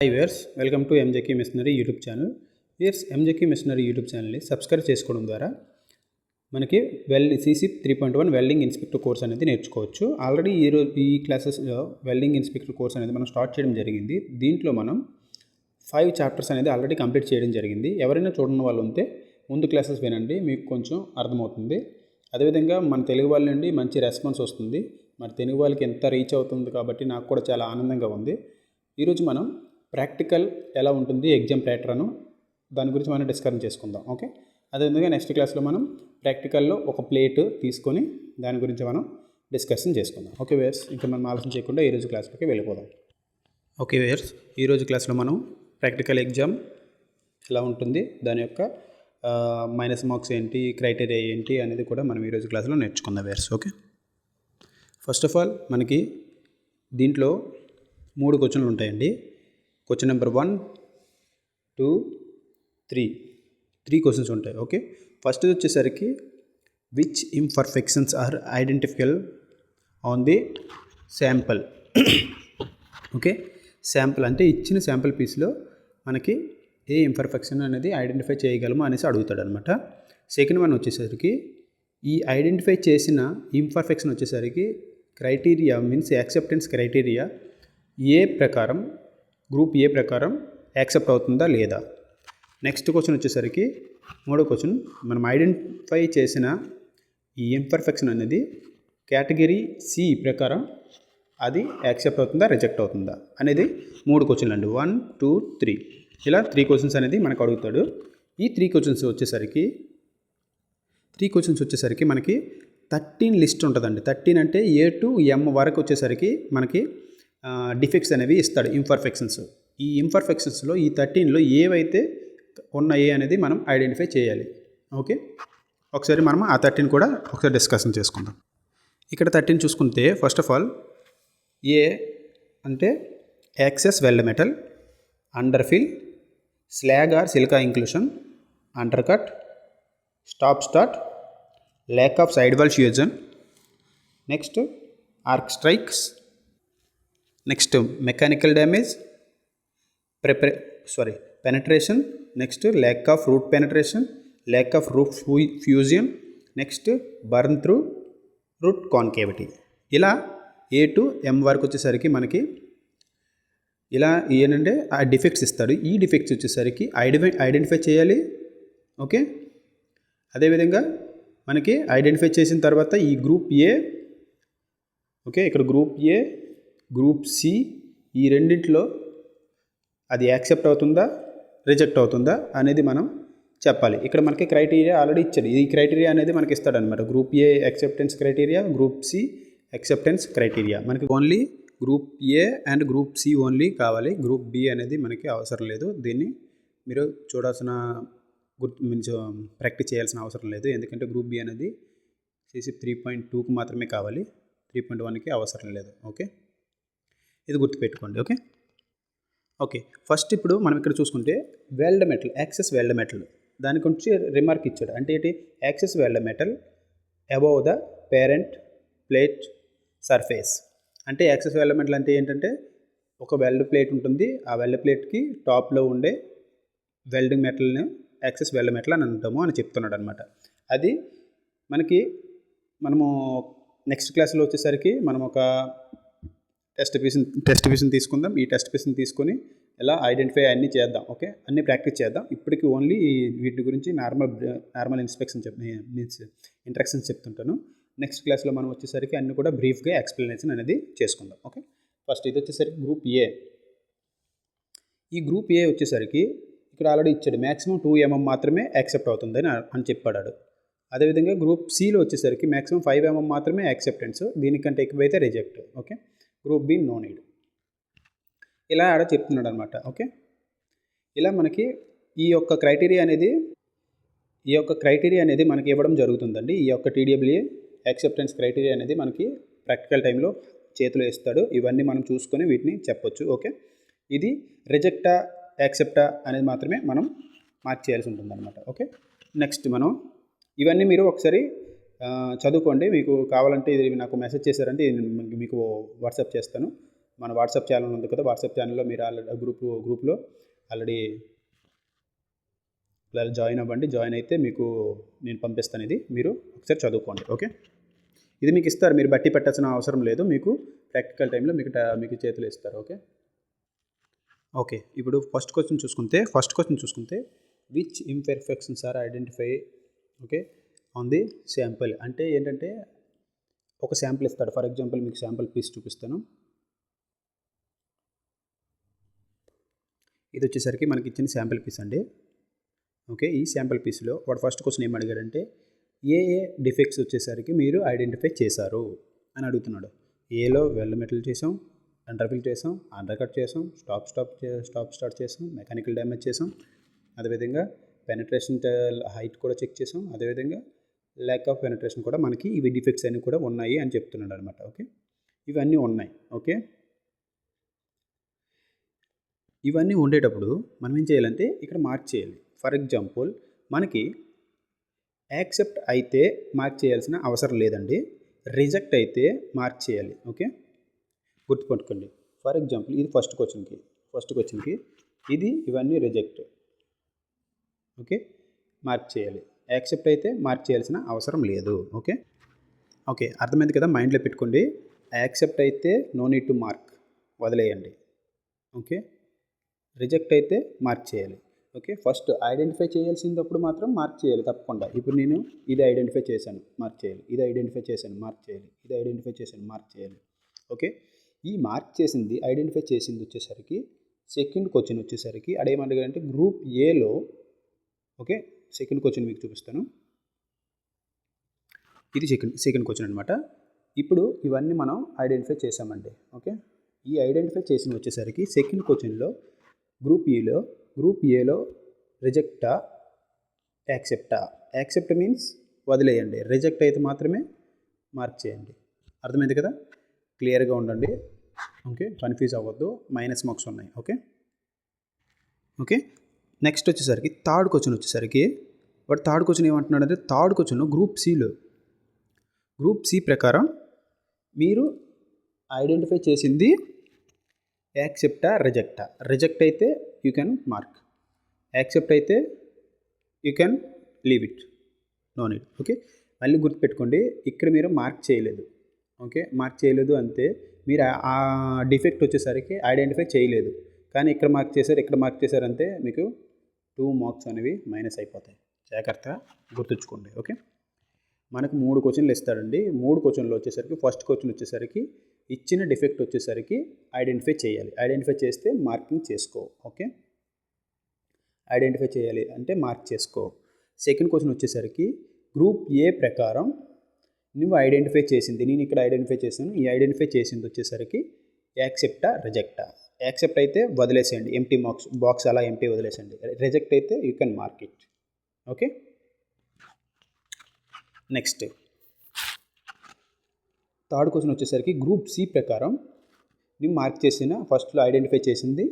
High viewers, welcome to MJK missionary YouTube channel. Viewers, MJK missionary YouTube ఛానల్ని subscribe చేసుకోవడం ద్వారా మనకి CC 3.1 welding inspector course అనేది నేర్చుకోవచ్చు. ఆల్రెడీ ఈ క్లాసెస్లో వెల్డింగ్ ఇన్స్పెక్టర్ కోర్స్ అనేది మనం స్టార్ట్ చేయడం జరిగింది. దీంట్లో మనం 5 చాప్టర్స్ అనేది ఆల్రెడీ కంప్లీట్ చేయడం జరిగింది. ఎవరైనా చూడని వాళ్ళు ఉంటే ముందు క్లాసెస్ వినండి, మీకు కొంచెం అర్థమవుతుంది. అదేవిధంగా మన తెలుగు వాళ్ళ నుండి మంచి రెస్పాన్స్ వస్తుంది. మరి తెలుగు వాళ్ళకి ఎంత రీచ్ అవుతుంది కాబట్టి నాకు కూడా చాలా ఆనందంగా ఉంది. ఈరోజు మనం ప్రాక్టికల్ ఎలా ఉంటుంది, ఎగ్జామ్ ప్యాటర్న్, దాని గురించి మనం డిస్కషన్ చేసుకుందాం. ఓకే, అదేవిధంగా నెక్స్ట్ క్లాస్లో మనం ప్రాక్టికల్లో ఒక ప్లేట్ తీసుకొని దాని గురించి మనం డిస్కషన్ చేసుకుందాం. ఓకే వేర్స్, ఇంకా మనం ఆలోచన చేయకుండా ఈరోజు క్లాస్లోకి వెళ్ళిపోదాం. ఓకే వేర్స్, ఈరోజు క్లాస్లో మనం ప్రాక్టికల్ ఎగ్జామ్ ఎలా ఉంటుంది, దాని యొక్క మైనస్ మార్క్స్ ఏంటి, క్రైటీరియా ఏంటి అనేది కూడా మనం ఈరోజు క్లాస్లో నేర్చుకుందాం వేర్స్. ఓకే, ఫస్ట్ ఆఫ్ ఆల్ మనకి దీంట్లో 3 క్వశ్చన్లు ఉంటాయండి. క్వశ్చన్ నెంబర్ 1, 2, 3 క్వశ్చన్స్ ఉంటాయి. ఓకే, ఫస్ట్ వచ్చేసరికి which imperfections are identifiable on the sample. Okay, sample అంటే ఇచ్చిన శాంపుల్ పీస్లో మనకి ఏ ఇంపర్ఫెక్షన్ అనేది ఐడెంటిఫై చేయగలము అనేసి అడుగుతాడు అనమాట. సెకండ్ వన్ వచ్చేసరికి ఈ ఐడెంటిఫై చేసిన ఇంపర్ఫెక్షన్ వచ్చేసరికి criteria means acceptance criteria group A ప్రకారం యాక్సెప్ట్ అవుతుందా లేదా. నెక్స్ట్ క్వశ్చన్ వచ్చేసరికి 3వ క్వశ్చన్, మనం ఐడెంటిఫై చేసిన ఈ ఇంపర్ఫెక్షన్ అనేది కేటగిరీ సి ప్రకారం అది యాక్సెప్ట్ అవుతుందా, రిజెక్ట్ అవుతుందా అనేది 3 క్వశ్చన్లు అండి. 1, 2, 3 ఇలా 3 క్వశ్చన్స్ అనేది మనకు అడుగుతాడు. ఈ 3 క్వశ్చన్స్ వచ్చేసరికి మనకి 13 లిస్ట్ ఉంటుందండి. 13 అంటే A to M వరకు వచ్చేసరికి మనకి డిఫెక్ట్స్ అనేవి ఇస్తాడు, ఇంపర్ఫెక్షన్స్. ఈ ఇంపర్ఫెక్షన్స్లో ఈ 13లో ఏవైతే ఉన్నాయి అనేది మనం ఐడెంటిఫై చేయాలి. ఓకే, ఒకసారి మనం ఆ 13 కూడా ఒకసారి డిస్కషన్ చేసుకుందాం. ఇక్కడ 13 చూసుకుంటే ఫస్ట్ ఆఫ్ ఆల్ ఏ అంటే excess weld metal, underfill, slag or silica inclusion, undercut, stop start, lack of side wall fusion, next arc strikes, next mechanical damage, penetration, next lack of root penetration, lack of root fusion, next burn through root concavity. ఇలా A to M వరకు వచ్చేసరికి మనకి ఇలా ఏంటంటే ఆ defects ఇస్తాడు. ఈ defects వచ్చేసరికి ఐడెంటిఫై చేయాలి. ఓకే, అదేవిధంగా మనకి ఐడెంటిఫై చేసిన తర్వాత ఈ గ్రూప్ ఏ, ఓకే ఇక్కడ గ్రూప్ ఏ, గ్రూప్ సి, ఈ రెండింటిలో అది యాక్సెప్ట్ అవుతుందా, రిజెక్ట్ అవుతుందా అనేది మనం చెప్పాలి. ఇక్కడ మనకి క్రైటీరియా ఆల్రెడీ ఇచ్చాడు. ఈ క్రైటీరియా అనేది మనకి ఇస్తాడనమాట. Group A acceptance criteria, group C acceptance criteria. మనకి only group A and group C only కావాలి. గ్రూప్ బి అనేది మనకి అవసరం లేదు. దీన్ని మీరు చూడాల్సిన ప్రాక్టీస్ చేయాల్సిన అవసరం లేదు. ఎందుకంటే గ్రూప్ బి అనేది CC 3.2కి మాత్రమే కావాలి, 3.1కి అవసరం లేదు. ఓకే, ఇది గుర్తుపెట్టుకోండి. ఓకే, ఫస్ట్ ఇప్పుడు మనం ఇక్కడ చూసుకుంటే weld metal, excess weld metal, దాని గురించి రిమార్క్ ఇచ్చాడు. అంటే ఏంటి, excess weld metal above the parent plate surface. అంటే యాక్సెస్ వెల్డ్ మెటల్ అంటే ఏంటంటే ఒక వెల్డ్ ప్లేట్ ఉంటుంది, ఆ వెల్డ్ ప్లేట్కి టాప్లో ఉండే వెల్డింగ్ మెటల్ని యాక్సెస్ వెల్డ్ మెటల్ అని అంటాము అని చెప్తున్నాడు అనమాట. అది మనము నెక్స్ట్ క్లాస్లో వచ్చేసరికి మనం ఒక టెస్ట్ పీస్ని తీసుకుందాం. ఈ టెస్ట్ పీస్ని తీసుకొని ఎలా ఐడెంటిఫై అన్నీ చేద్దాం. ఓకే, అన్నీ ప్రాక్టీస్ చేద్దాం. ఇప్పటికి ఓన్లీ వీటి గురించి నార్మల్ ఇంట్రక్షన్స్ చెప్తుంటాను. నెక్స్ట్ క్లాస్లో మనం వచ్చేసరికి అన్నీ కూడా బ్రీఫ్గా ఎక్స్ప్లెనేషన్ అనేది చేసుకుందాం. ఓకే, ఫస్ట్ ఇది వచ్చేసరికి గ్రూప్ ఏ. ఈ గ్రూప్ ఏ వచ్చేసరికి ఇక్కడ ఆల్రెడీ ఇచ్చాడు, మ్యాక్సిమం 2 mm మాత్రమే యాక్సెప్ట్ అవుతుందని అని చెప్పాడు. అదేవిధంగా గ్రూప్ సిలో వచ్చేసరికి మ్యాక్సిమం 5 mm మాత్రమే యాక్సెప్టెన్స్, దీనికంటే ఎక్కువైతే reject. Okay, group B no need, ఇలా ఆడ చెప్తున్నాడు అనమాట. ఓకే, ఇలా మనకి ఈ యొక్క క్రైటీరియా అనేది మనకి ఇవ్వడం జరుగుతుందండి. ఈ యొక్క TWA యాక్సెప్టెన్స్ క్రైటీరియా అనేది మనకి ప్రాక్టికల్ టైంలో చేతిలో ఇస్తాడు. ఇవన్నీ మనం చూసుకొని వీటిని చెప్పొచ్చు. ఓకే, ఇది రిజెక్టా యాక్సెప్టా అనేది మాత్రమే మనం మార్క్ చేయాల్సి ఉంటుంది అనమాట. ఓకే, నెక్స్ట్ మనం ఇవన్నీ మీరు ఒకసారి చదువుకోండి. మీకు కావాలంటే ఇది నాకు మెసేజ్ చేశారంటే మీకు వాట్సాప్ చేస్తాను. మన వాట్సాప్ ఛానల్ ఉంది కదా, వాట్సాప్ ఛానల్లో మీరు ఆల్రెడీ గ్రూప్లో ఆల్రెడీ జాయిన్ అవ్వండి. జాయిన్ అయితే మీకు నేను పంపిస్తాను, ఇది మీరు ఒకసారి చదువుకోండి. ఓకే, ఇది మీకు ఇస్తారు, మీరు బట్టి పెట్టాల్సిన అవసరం లేదు, మీకు ప్రాక్టికల్ టైంలో మీకు చేతులు ఇస్తారు. ఓకే, ఇప్పుడు ఫస్ట్ క్వశ్చన్ చూసుకుంటే which imperfections are identify on the sample. అంటే ఏంటంటే ఒక శాంపిల్ ఇస్తాడు. ఫర్ ఎగ్జాంపుల్ మీకు శాంపిల్ పీస్ చూపిస్తాను. ఇది వచ్చేసరికి మనకి ఇచ్చిన శాంపిల్ పీస్ అండి. ఓకే, ఈ శాంపిల్ పీస్లో వాడు ఫస్ట్ క్వశ్చన్ ఏం అడిగాడంటే ఏ డిఫెక్ట్స్ వచ్చేసరికి మీరు ఐడెంటిఫై చేశారు అని అడుగుతున్నాడు. ఏలో వెల్ మెటల్ చేసాం, అండర్ఫిల్ చేసాం, అండర్ కట్ చేసాం, స్టాప్ స్టార్ట్ చేసాం, మెకానికల్ డ్యామేజ్ చేసాం, అదేవిధంగా పెనట్రేషన్ హైట్ కూడా చెక్ చేసాం, అదేవిధంగా ల్యాక్ ఆఫ్ పెనట్రేషన్ కూడా మనకి ఇవి డిఫెక్ట్స్ అన్నీ కూడా ఉన్నాయి అని చెప్తున్నాడు అనమాట. ఓకే, ఇవన్నీ ఉన్నాయి. ఓకే, ఇవన్నీ ఉండేటప్పుడు మనం ఏం చేయాలంటే ఇక్కడ మార్క్ చేయాలి. ఫర్ ఎగ్జాంపుల్ మనకి యాక్సెప్ట్ అయితే మార్క్ చేయాల్సిన అవసరం లేదండి, రిజెక్ట్ అయితే మార్క్ చేయాలి. ఓకే, గుర్తుపట్టుకోండి. ఫర్ ఎగ్జాంపుల్ ఇది ఫస్ట్ క్వశ్చన్కి ఇవన్నీ రిజెక్ట్. ఓకే, మార్క్ చేయాలి. యాక్సెప్ట్ అయితే మార్క్ చేయాల్సిన అవసరం లేదు. ఓకే, అర్థమైంది కదా, మైండ్లో పెట్టుకోండి. యాక్సెప్ట్ అయితే నో నీడ్ టు మార్క్, వదిలేయండి. ఓకే, రిజెక్ట్ అయితే మార్క్ చేయాలి. ఓకే, ఫస్ట్ ఐడెంటిఫై చేయాల్సినప్పుడు మాత్రం మార్క్ చేయాలి తప్పకుండా. ఇప్పుడు నేను ఇది ఐడెంటిఫై చేశాను, మార్క్ చేయాలి. ఇది ఐడెంటిఫై చేశాను, మార్క్ చేయాలి. ఇది ఐడెంటిఫై చేశాను, మార్క్ చేయాలి. ఓకే, ఈ మార్క్ చేసింది ఐడెంటిఫై చేసింది వచ్చేసరికి సెకండ్ క్వశ్చన్ వచ్చేసరికి అడేమడిగాడంటే గ్రూప్ ఏలో. ఓకే, సెకండ్ క్వశ్చన్ మీకు చూపిస్తాను. ఇది సెకండ్ క్వశ్చన్ అనమాట. ఇప్పుడు ఇవన్నీ మనం ఐడెంటిఫై చేసామండి. ఓకే, ఈ ఐడెంటిఫై చేసిన వచ్చేసరికి సెకండ్ క్వశ్చన్లో గ్రూప్ ఏలో రిజెక్టా యాక్సెప్టా. యాక్సెప్ట్ మీన్స్ వదిలేయండి, రిజెక్ట్ అయితే మాత్రమే మార్క్ చేయండి. అర్థమైంది కదా, క్లియర్గా ఉండండి. ఓకే, కన్ఫ్యూజ్ అవ్వద్దు, మైనస్ మార్క్స్ ఉన్నాయి. ఓకే, నెక్స్ట్ వచ్చేసరికి థర్డ్ క్వశ్చన్ వచ్చేసరికి వాడు థర్డ్ క్వశ్చన్ ఏమంటున్నాడు అంటే థర్డ్ క్వశ్చన్ గ్రూప్ సి ప్రకారం మీరు ఐడెంటిఫై చేసింది యాక్సెప్టా రిజెక్టా. రిజెక్ట్ అయితే యూ కెన్ మార్క్, యాక్సెప్ట్ అయితే you can leave it, no need. Okay, మళ్ళీ గుర్తుపెట్టుకోండి, ఇక్కడ మీరు మార్క్ చేయలేదు. ఓకే, మార్క్ చేయలేదు అంతే, మీరు ఆ డిఫెక్ట్ వచ్చేసరికి ఐడెంటిఫై చేయలేదు, కానీ ఇక్కడ మార్క్ చేశారంటే మీకు 2 మార్క్స్ అనేవి మైనస్ అయిపోతాయి. జాగ్రత్తగా గుర్తుంచుకోండి. ఓకే, మనకు 3 క్వశ్చన్లు ఇస్తాడండి. 3 క్వశ్చన్లు వచ్చేసరికి ఫస్ట్ క్వశ్చన్ వచ్చేసరికి ఇచ్చిన డిఫెక్ట్ వచ్చేసరికి ఐడెంటిఫై చేయాలి. ఐడెంటిఫై చేస్తే మార్కింగ్ చేసుకో. ఓకే, ఐడెంటిఫై చేయాలి అంటే మార్క్ చేసుకో. సెకండ్ క్వశ్చన్ వచ్చేసరికి గ్రూప్ ఏ ప్రకారం నువ్వు ఐడెంటిఫై చేసింది, నేను ఇక్కడ ఐడెంటిఫై చేశాను, ఈ ఐడెంటిఫై చేసింది వచ్చేసరికి యాక్సెప్టా రిజెక్టా. యాక్సెప్ట్ అయితే వదిలేసేయండి, ఎంటీ బాక్స్ అలా ఎంటీ వదిలేసేయండి. రిజెక్ట్ అయితే you can mark it. Okay, next third question వచ్చేసరికి గ్రూప్ సి ప్రకారం నువ్వు మార్క్ చేసిన ఫస్ట్లో ఐడెంటిఫై చేసింది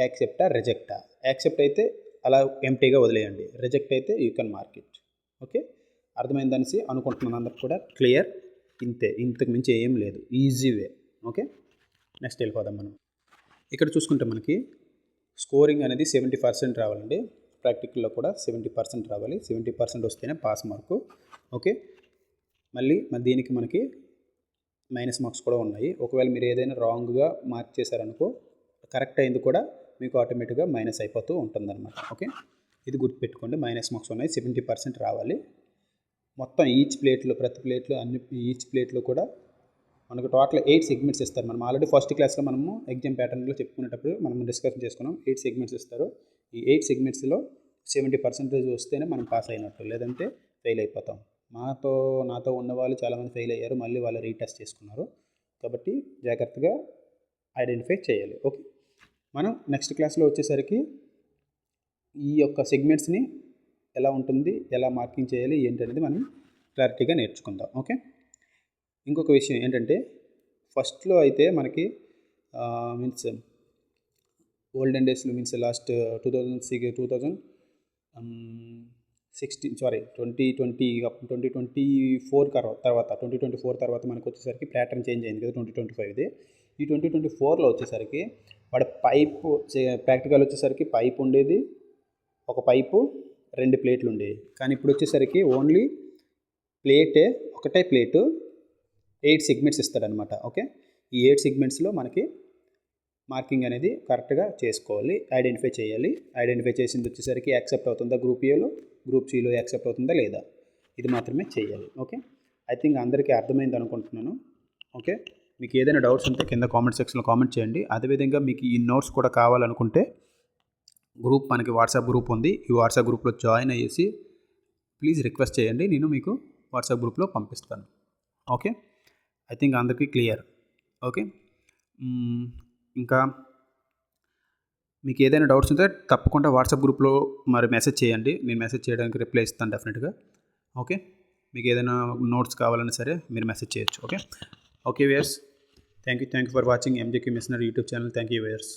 యాక్సెప్టా రిజెక్టా. యాక్సెప్ట్ అయితే అలా ఎంటీగా వదిలేయండి, రిజెక్ట్ అయితే you can mark it. Okay, అర్థమైందనేసి అనుకుంటున్నాను, అందరికి కూడా క్లియర్. ఇంతకు మించి ఏం లేదు, ఈజీ వే. ఓకే, నెక్స్ట్ వెళ్ళిపోదాం మనం. ఇక్కడ చూసుకుంటే మనకి స్కోరింగ్ అనేది 70% రావాలండి. ప్రాక్టికల్లో కూడా 70% రావాలి. 70% వస్తేనే పాస్ మార్కు. ఓకే, మళ్ళీ దీనికి మనకి మైనస్ మార్క్స్ కూడా ఉన్నాయి. ఒకవేళ మీరు ఏదైనా రాంగ్గా మార్క్ చేశారనుకో, కరెక్ట్ అయింది కూడా మీకు ఆటోమేటిక్గా మైనస్ అయిపోతూ ఉంటుందన్నమాట. ఓకే, ఇది గుర్తుపెట్టుకోండి, మైనస్ మార్క్స్ ఉన్నాయి, 70% రావాలి. మొత్తం ప్రతి ప్లేట్లో ఈచ్ ప్లేట్లో కూడా మనకు టోటల్ 8 సెగ్మెంట్స్ ఇస్తారు. మనం ఆల్రెడీ ఫస్ట్ క్లాస్లో మనము ఎగ్జామ్ ప్యాటర్న్లో చెప్పుకునేటప్పుడు మనం డిస్కషన్ చేసుకున్నాం. 8 సెగ్మెంట్స్ ఇస్తారు. ఈ 8 సెగ్మెంట్స్లో 70% వస్తేనే మనం పాస్ అయినట్టు, లేదంటే ఫెయిల్ అయిపోతాం. నాతో ఉన్న వాళ్ళు చాలామంది ఫెయిల్ అయ్యారు, మళ్ళీ వాళ్ళు రీటెస్ట్ చేసుకున్నారు. కాబట్టి జాగ్రత్తగా ఐడెంటిఫై చేయాలి. ఓకే, మనం నెక్స్ట్ క్లాస్లో వచ్చేసరికి ఈ యొక్క సెగ్మెంట్స్ని ఎలా ఉంటుంది, ఎలా మార్కింగ్ చేయాలి ఏంటనేది మనం క్లారిటీగా నేర్చుకుందాం. ఓకే, ఇంకొక విషయం ఏంటంటే ఫస్ట్లో అయితే మనకి మీన్స్ ఓల్డెన్ డేస్లో మీన్స్ లాస్ట్ 2016 2024 తర్వాత మనకు వచ్చేసరికి ప్యాటర్న్ చేంజ్ అయింది కదా 2025. ఈ 2024లో వచ్చేసరికి వాడి పైపు ప్రాక్టికల్ వచ్చేసరికి పైప్ ఉండేది, ఒక పైపు 2 ప్లేట్లు ఉండేవి. కానీ ఇప్పుడు వచ్చేసరికి ఓన్లీ ఒకటే ప్లేటు 8 సెగ్మెంట్స్ ఇస్తాడనమాట. ఓకే, ఈ 8 సెగ్మెంట్స్లో మనకి మార్కింగ్ అనేది కరెక్ట్గా చేసుకోవాలి, ఐడెంటిఫై చేయాలి. ఐడెంటిఫై చేసింది వచ్చేసరికి యాక్సెప్ట్ అవుతుందా గ్రూప్ ఏలో, గ్రూప్ సిలో యాక్సెప్ట్ అవుతుందా లేదా, ఇది మాత్రమే చేయాలి. ఓకే, ఐ థింక్ అందరికీ అర్థమైంది అనుకుంటున్నాను. ఓకే, మీకు ఏదైనా డౌట్స్ ఉంటే కింద కామెంట్ సెక్షన్లో కామెంట్ చేయండి. అదేవిధంగా మీకు ఈ నోట్స్ కూడా కావాలనుకుంటే మనకి వాట్సాప్ గ్రూప్ ఉంది. ఈ వాట్సాప్ గ్రూప్లో జాయిన్ అయ్యేసి ప్లీజ్ రిక్వెస్ట్ చేయండి, నేను మీకు వాట్సాప్ గ్రూప్లో పంపిస్తాను. ఓకే, ఐ థింక్ అందరికీ క్లియర్. ఓకే, ఇంకా మీకు ఏదైనా డౌట్స్ ఉంటే తప్పకుండా వాట్సాప్ గ్రూప్లో మరి మెసేజ్ చేయండి, నేను మెసేజ్ చేయడానికి రిప్లై ఇస్తాను డెఫినెట్గా. ఓకే, మీకు ఏదైనా నోట్స్ కావాలన్నా సరే మీరు మెసేజ్ చేయొచ్చు. Okay viewers, thank you for watching MJQ Missionary YouTube channel. Thank you viewers.